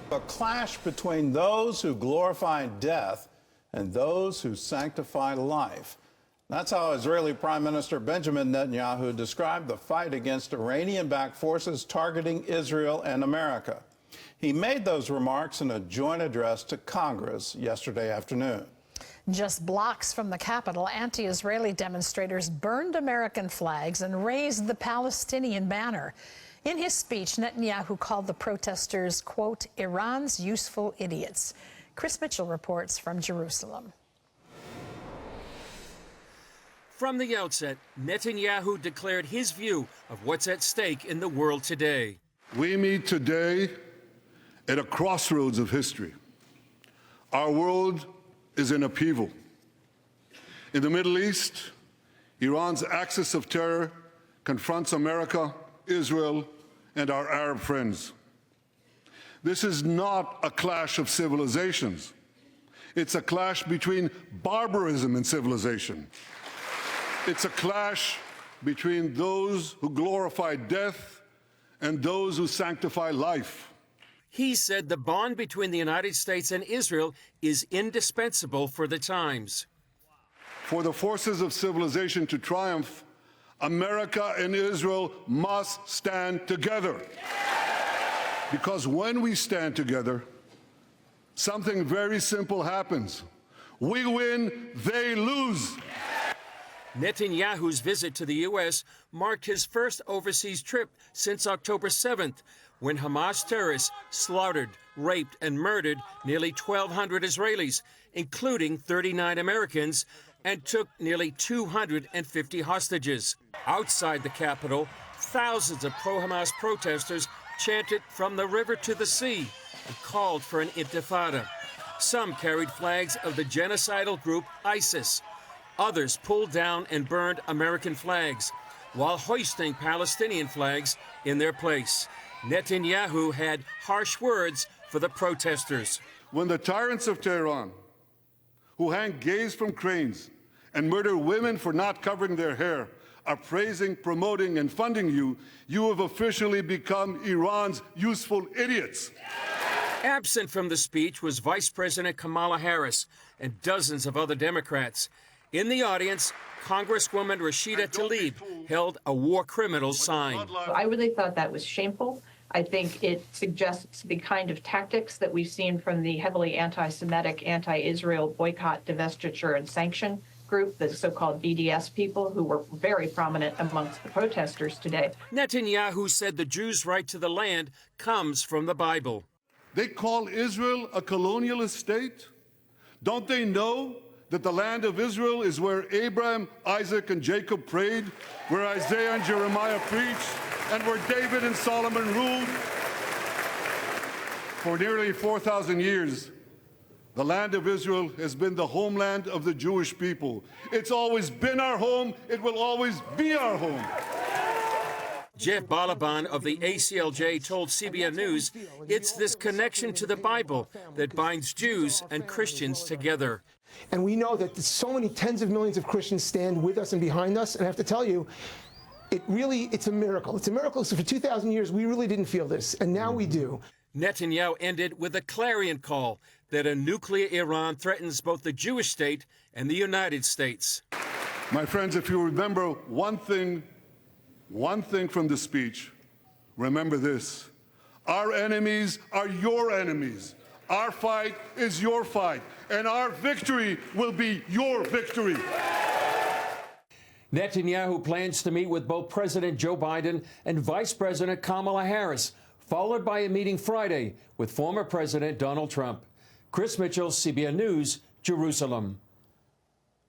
A clash between those who glorify death and those who sanctify life. That's how Israeli Prime Minister Benjamin Netanyahu described the fight against Iranian-backed forces targeting Israel and America. He made those remarks in a joint address to Congress yesterday afternoon. Just blocks from the Capitol, anti-Israeli demonstrators burned American flags and raised the Palestinian banner. In his speech, Netanyahu called the protesters, quote, Iran's useful idiots. Chris Mitchell reports from Jerusalem. From the outset, Netanyahu declared his view of what's at stake in the world today. We meet today at a crossroads of history. Our world is in upheaval. In the Middle East, Iran's axis of terror confronts America, Israel, and our Arab friends. This is not a clash of civilizations. It's a clash between barbarism and civilization. It's a clash between those who glorify death and those who sanctify life. He said the bond between the United States and Israel is indispensable for the times. For the forces of civilization to triumph, America and Israel must stand together. Because when we stand together, something very simple happens. We win, they lose. Netanyahu's visit to the U.S. marked his first overseas trip since October 7th, when Hamas terrorists slaughtered, raped, and murdered nearly 1,200 Israelis, including 39 Americans, and took nearly 250 hostages. Outside the Capitol, thousands of pro-Hamas protesters chanted from the river to the sea and called for an intifada. Some carried flags of the genocidal group ISIS. Others pulled down and burned American flags, while hoisting Palestinian flags in their place. Netanyahu had harsh words for the protesters. When the tyrants of Tehran, who hang gays from cranes and murder women for not covering their hair, are praising, promoting, and funding you, you have officially become Iran's useful idiots. Absent from the speech was Vice President Kamala Harris and dozens of other Democrats. In the audience, Congresswoman Rashida Tlaib held a war criminals sign. I really thought that was shameful. I think it suggests the kind of tactics that we've seen from the heavily anti-Semitic, anti-Israel boycott, divestiture, and sanction group, the so-called BDS people, who were very prominent amongst the protesters today. Netanyahu said the Jews' right to the land comes from the Bible. They call Israel a colonialist state? Don't they know that the land of Israel is where Abraham, Isaac, and Jacob prayed, where Isaiah and Jeremiah preached, and where David and Solomon ruled? For nearly 4,000 years, the land of Israel has been the homeland of the Jewish people. It's always been our home. It will always be our home. Jeff Balaban of the ACLJ told CBN News it's this connection to the Bible that binds Jews and Christians together. And we know that so many tens of millions of Christians stand with us and behind us. And I have to tell you, it's a miracle. It's a miracle. So for 2,000 years, we really didn't feel this. And now we do. Netanyahu ended with a clarion call that a nuclear Iran threatens both the Jewish state and the United States. My friends, if you remember one thing from the speech, remember this. Our enemies are your enemies. Our fight is your fight, and our victory will be your victory. Netanyahu plans to meet with both President Joe Biden and Vice President Kamala Harris, followed by a meeting Friday with former President Donald Trump. Chris Mitchell, CBN News, Jerusalem.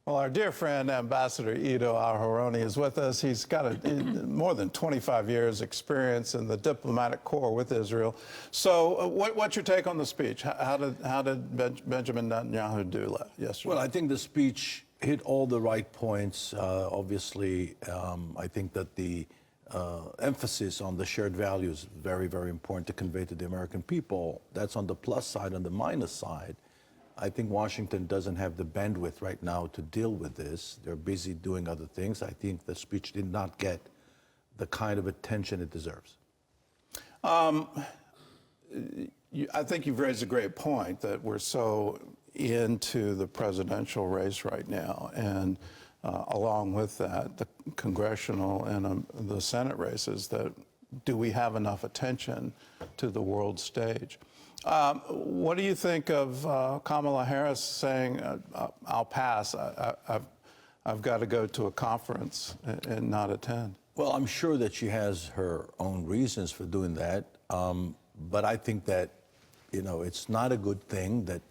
Well, our dear friend, Ambassador Ido Al-Haroni, is with us. He's got more than 25 years' experience in the diplomatic corps with Israel. So what's your take on the speech? How did Benjamin Netanyahu do yesterday? Well, I think the speech hit all the right points. Obviously, I think that the emphasis on the shared values is very, very important to convey to the American people. That's on the plus side. On the minus side, I think Washington doesn't have the bandwidth right now to deal with this. They're busy doing other things. I think the speech did not get I think you've raised a great point that we're so into the presidential race right now, and along with that, the congressional and the Senate races, that do we have enough attention to the world stage? What do you think of Kamala Harris saying, I'll pass, I've got to go to a conference and not attend? Well, I'm sure that she has her own reasons for doing that, but I think that, you know, it's not a good thing that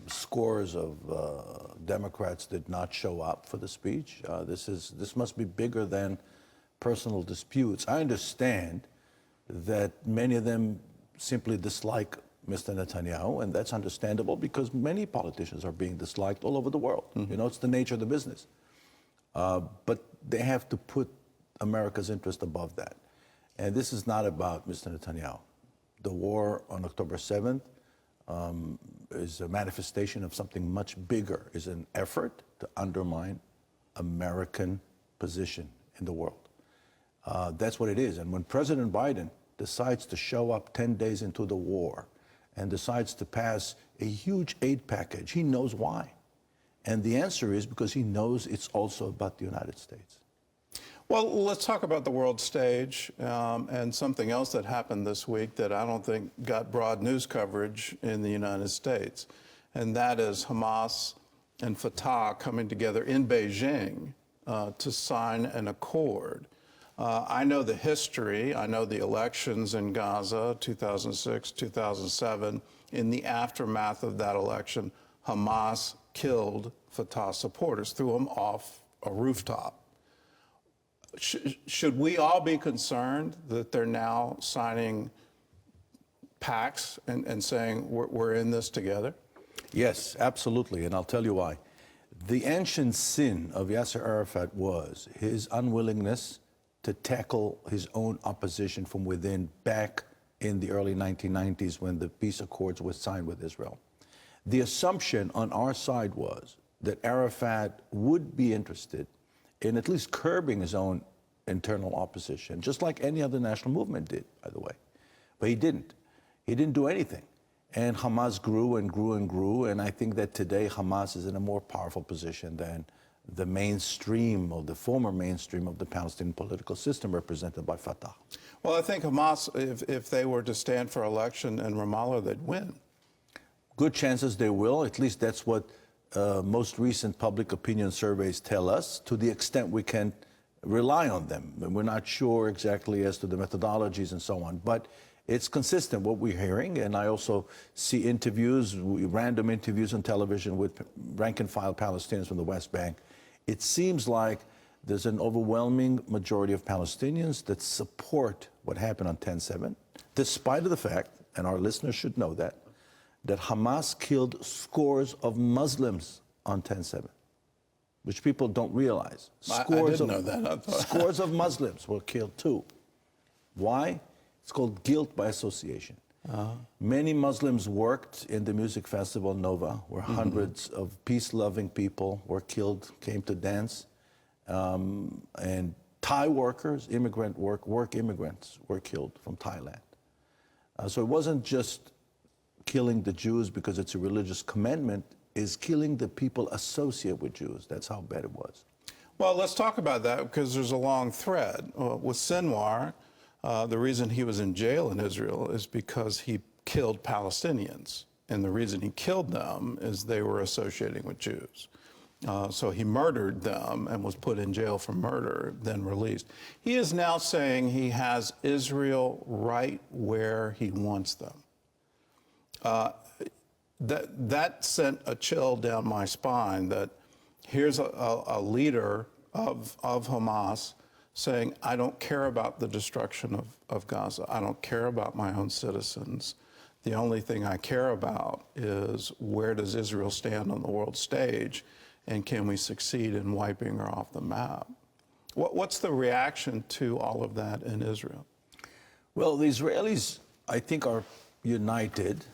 scores of Democrats did not show up for the speech. This must be bigger than personal disputes. I understand that many of them simply dislike Mr. Netanyahu, and that's understandable because many politicians are being disliked all over the world. Mm-hmm. You know, it's the nature of the business. But they have to put America's interest above that. And this is not about Mr. Netanyahu. The war on October 7th is a manifestation of something much bigger, is an effort to undermine American position in the world. That's what it is. And when President Biden decides to show up 10 days into the war and decides to pass a huge aid package, he knows why. And the answer is because he knows it's also about the United States. Well, let's talk about the world stage and something else that happened this week that I don't think got broad news coverage in the United States, and that is Hamas and Fatah coming together in Beijing to sign an accord. I know the history. I know the elections in Gaza, 2006, 2007. In the aftermath of that election, Hamas killed Fatah supporters, threw them off a rooftop. Should we all be concerned that they're now signing pacts and saying we're in this together? Yes, absolutely, and I'll tell you why. The ancient sin of Yasser Arafat was his unwillingness to tackle his own opposition from within back in the early 1990s when the peace accords were signed with Israel. The assumption on our side was that Arafat would be interested in at least curbing his own internal opposition, just like any other national movement did, by the way. But he didn't. He didn't do anything. And Hamas grew and grew and grew, and I think that today Hamas is in a more powerful position than the mainstream or the former mainstream of the Palestinian political system represented by Fatah. Well, I think Hamas, if they were to stand for election in Ramallah, they'd win. Good chances they will. At least that's what most recent public opinion surveys tell us, to the extent we can rely on them. And we're not sure exactly as to the methodologies and so on, but it's consistent what we're hearing. And I also see interviews, random interviews on television with rank-and-file Palestinians from the West Bank. It seems like there's an overwhelming majority of Palestinians that support what happened on 10/7, despite of the fact, and our listeners should know that Hamas killed scores of Muslims on 10/7, which people don't realize. Scores I didn't know that. Scores of Muslims were killed too. Why? It's called guilt by association. Many Muslims worked in the music festival Nova, where hundreds of peace-loving people were killed, came to dance, and Thai workers, work immigrants were killed from Thailand. So it wasn't just killing the Jews because it's a religious commandment, is killing the people associated with Jews. That's how bad it was. Well, let's talk about that because there's a long thread. With Sinwar, the reason he was in jail in Israel is because he killed Palestinians. And the reason he killed them is they were associating with Jews. So he murdered them and was put in jail for murder, then released. He is now saying he has Israel right where he wants them. That sent a chill down my spine, that here's a leader of Hamas saying, I don't care about the destruction of Gaza. I don't care about my own citizens. The only thing I care about is where does Israel stand on the world stage, and can we succeed in wiping her off the map? What's the reaction to all of that in Israel? Well, the Israelis, I think, are united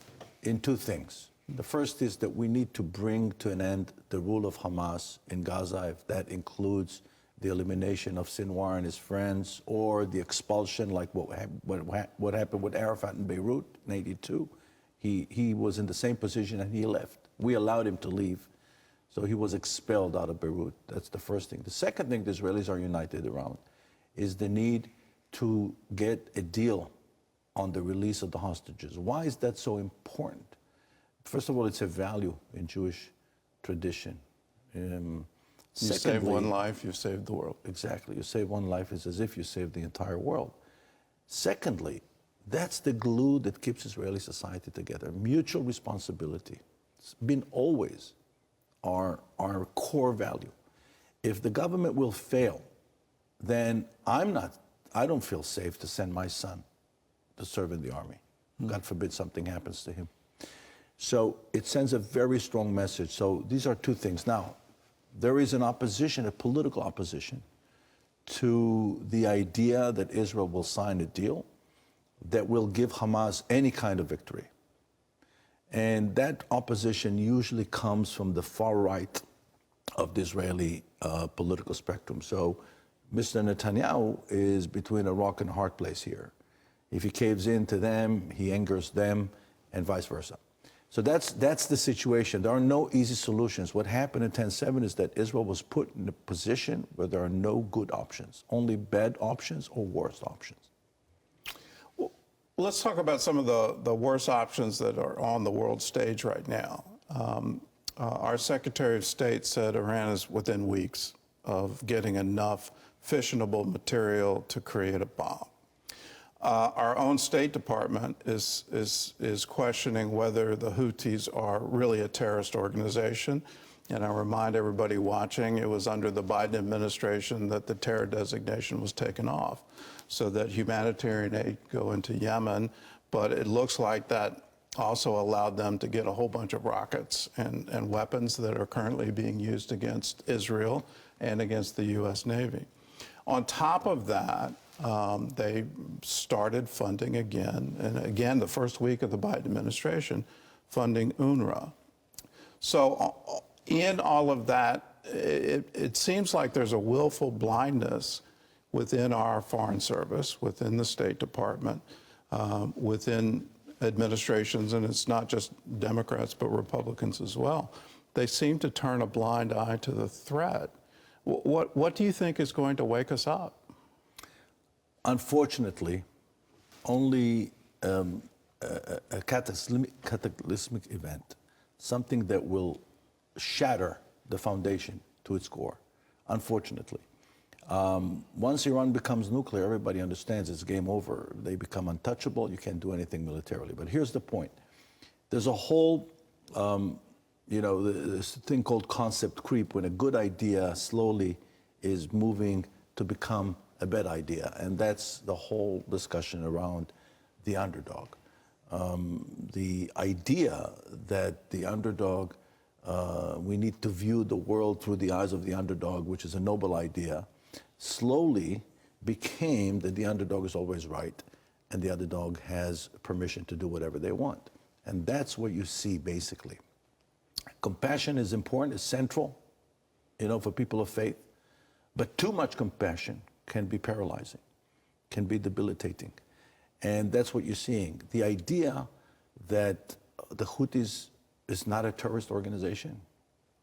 in two things. The first is that we need to bring to an end the rule of Hamas in Gaza, if that includes the elimination of Sinwar and his friends, or the expulsion, like what happened with Arafat in Beirut in '82. He was in the same position and he left. We allowed him to leave. So he was expelled out of Beirut. That's the first thing. The second thing the Israelis are united around is the need to get a deal on the release of the hostages. Why is that so important? First of all, it's a value in Jewish tradition. You save one life, you save the world. Exactly. You save one life, it's as if you saved the entire world. Secondly, that's the glue that keeps Israeli society together. Mutual responsibility. It's been always our core value. If the government will fail, then I don't feel safe to send my son to serve in the army. God forbid something happens to him. So it sends a very strong message. So these are two things. Now, there is an opposition, a political opposition, to the idea that Israel will sign a deal that will give Hamas any kind of victory. And that opposition usually comes from the far right of the Israeli political spectrum. So Mr. Netanyahu is between a rock and a hard place here. If he caves in to them, he angers them, and vice versa. So that's the situation. There are no easy solutions. What happened in 10/7 is that Israel was put in a position where there are no good options, only bad options or worse options. Let's talk about some of the worst options that are on the world stage right now. Our Secretary of State said Iran is within weeks of getting enough fissionable material to create a bomb. Our own State Department is questioning whether the Houthis are really a terrorist organization. And I remind everybody watching, it was under the Biden administration that the terror designation was taken off so that humanitarian aid could go into Yemen. But it looks like that also allowed them to get a whole bunch of rockets and weapons that are currently being used against Israel and against the U.S. Navy. On top of that, they started funding again, and again, the first week of the Biden administration, funding UNRWA. So in all of that, it seems like there's a willful blindness within our Foreign Service, within the State Department, within administrations, and it's not just Democrats, but Republicans as well. They seem to turn a blind eye to the threat. What do you think is going to wake us up? Unfortunately, only a cataclysmic event, something that will shatter the foundation to its core, unfortunately. Once Iran becomes nuclear, everybody understands it's game over. They become untouchable. You can't do anything militarily. But here's the point. There's a whole, this thing called concept creep, when a good idea slowly is moving to become a bad idea. And that's the whole discussion around the underdog. The idea that the underdog, we need to view the world through the eyes of the underdog, which is a noble idea, slowly became that the underdog is always right and the underdog has permission to do whatever they want. And that's what you see, basically. Compassion is important, it's central, for people of faith. But too much compassion can be paralyzing, can be debilitating. And that's what you're seeing. The idea that the Houthis is not a terrorist organization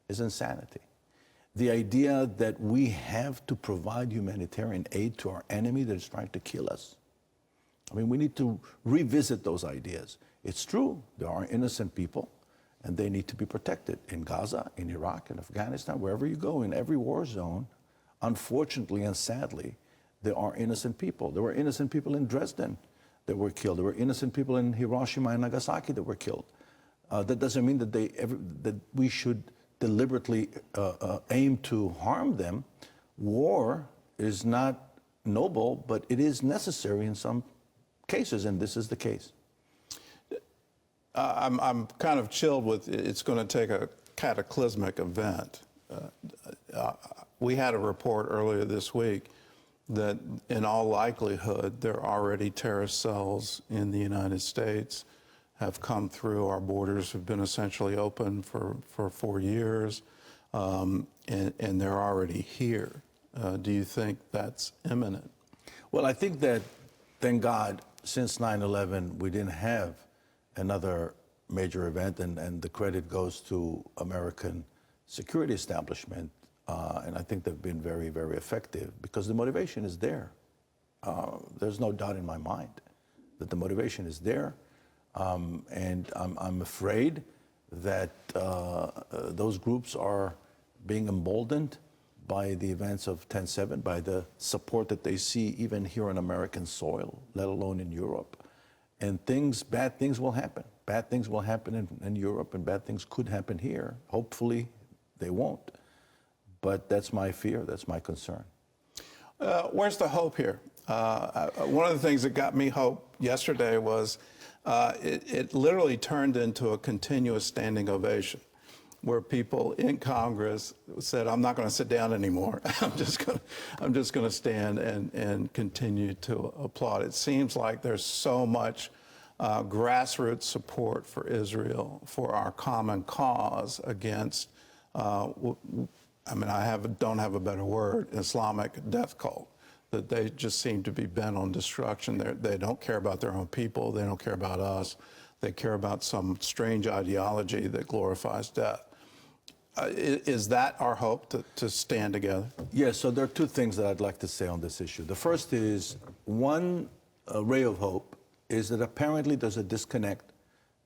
is insanity. The idea that we have to provide humanitarian aid to our enemy that is trying to kill us. I mean, we need to revisit those ideas. It's true, there are innocent people, and they need to be protected in Gaza, in Iraq, in Afghanistan, wherever you go, in every war zone. Unfortunately and sadly, there are innocent people. There were innocent people in Dresden that were killed. There were innocent people in Hiroshima and Nagasaki that were killed. That doesn't mean that that we should deliberately aim to harm them. War is not noble, but it is necessary in some cases, and this is the case. I'm kind of chilled with it's going to take a cataclysmic event. We had a report earlier this week that in all likelihood there are already terrorist cells in the United States, have come through. Our borders have been essentially open for 4 years, and they're already here. Do you think that's imminent? Well, I think that, thank God, since 9/11, we didn't have another major event, and the credit goes to American security establishment, and I think they've been very, very effective because the motivation is there. There's no doubt in my mind that the motivation is there, and I'm afraid that those groups are being emboldened by the events of 10/7, by the support that they see even here on American soil, let alone in Europe. And bad things will happen. Bad things will happen in Europe, and bad things could happen here. Hopefully, they won't. But that's my fear, that's my concern. Where's the hope here? One of the things that got me hope yesterday was it literally turned into a continuous standing ovation, where people in Congress said, "I'm not going to sit down anymore. I'm just going to stand and continue to applaud." It seems like there's so much grassroots support for Israel, for our common cause against, I don't have a better word, Islamic death cult, that they just seem to be bent on destruction. They don't care about their own people. They don't care about us. They care about some strange ideology that glorifies death. Is that our hope, to stand together? Yes, so there are two things that I'd like to say on this issue. The first is, one ray of hope is that apparently there's a disconnect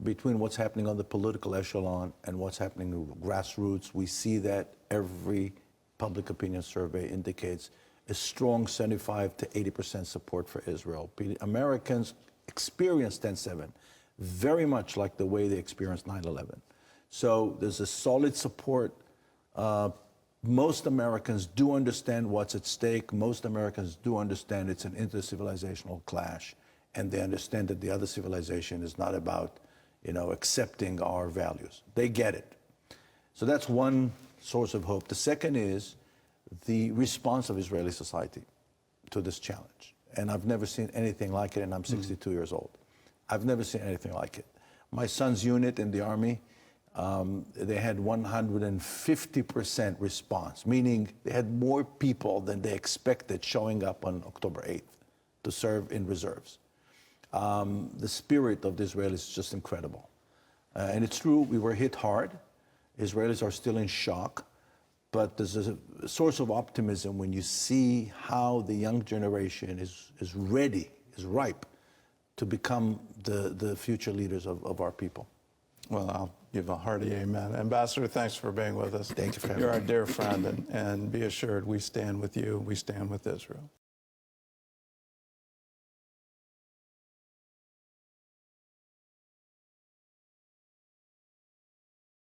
between what's happening on the political echelon and what's happening in grassroots. We see that every public opinion survey indicates a strong 75 to 80% support for Israel. Americans experience 10/7 very much like the way they experienced 9/11. So there's a solid support. Most Americans do understand what's at stake. Most Americans do understand it's an intercivilizational clash, and they understand that the other civilization is not about, accepting our values. They get it. So that's one source of hope. The second is the response of Israeli society to this challenge. And I've never seen anything like it, and I'm 62 years old. I've never seen anything like it. My son's unit in the Army, they had 150% response, meaning they had more people than they expected showing up on October 8th to serve in reserves. The spirit of the Israelis is just incredible. And it's true, we were hit hard. Israelis are still in shock, but there's a source of optimism when you see how the young generation is ready, is ripe to become the future leaders of our people. Well, I'll give a hearty amen. Ambassador, thanks for being with us. Thank you for having You're me. our dear friend, and be assured we stand with you, we stand with Israel.